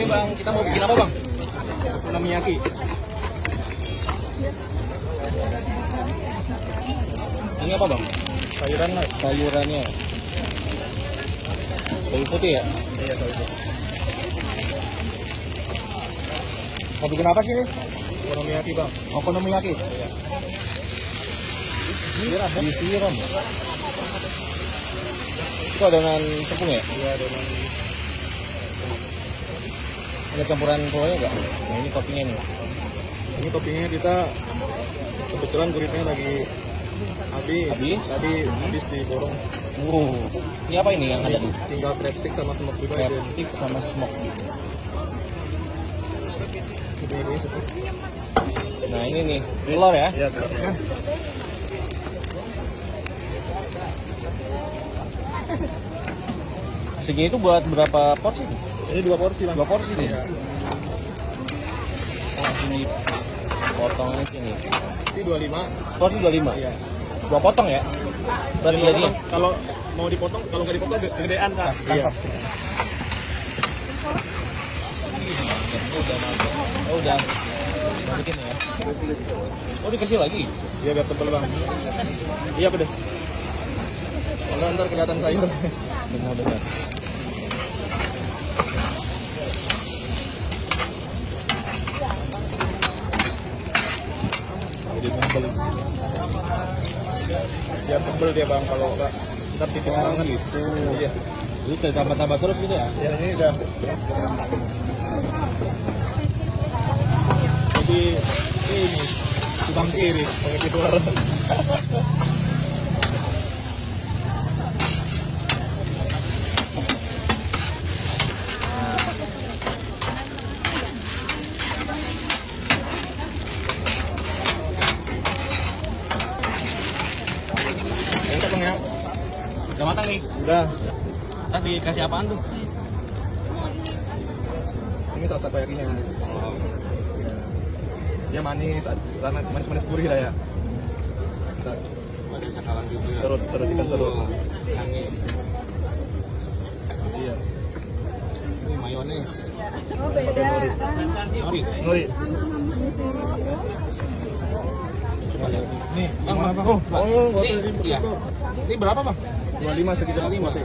Ini bang, kita mau bikin apa bang? Okonomiyaki. Ini apa bang? Sayuran lah. Sayurannya. Bawang putih ya? Iya, bawang putih. Mau bikin apa sih ini? Okonomiyaki bang. Okonomiyaki? Iya. Disiram. Itu adonan tepung ya? Iya, adonan. Ada campuran kuahnya enggak? Nah, ini toppingnya nih. Ini toppingnya kita kebetulan guritnya lagi habis. Tadi habis diborong. Ini apa ini yang ada nih? Tinggal crab stick sama smoke juga. Crab stick sama smoke. Nah ini nih telur ya? Iya telurnya. Segini itu buat berapa porsi? Ini 2 porsi bang. 2 porsi nih. Ya. Oh, ini potongnya sini. Ini 25. Porsi 25. Iya. 2 potong ya? Berarti jadi kalau mau dipotong, kalau nggak dipotong gedean kan? Iya. Oh udah bikin ya? Oh dikasih lagi? Iya biar tebal bang. Iya pedas. Kalau ntar kelihatan sayur. Benar-benar. Jadi tebal. Biar tebal dia bang, kalau enggak ntar tipis banget gitu. Iya. Itu tambah-tambah terus gitu ya? Ya ini udah. Jadi ini tukang kiri pakai titular. Enak bang ya? Udah matang nih? Udah. Tadi dikasih apaan tuh? Ini saus takoyakinya. Dia manis, manis gurih lah ya. Ada cakalang juga. Serut ikan serut. Iya. Ini mayones. Oh beda. Nori. Nih, bang, oh, iya. Ini berapa bang? 25 sekitar 5 sih.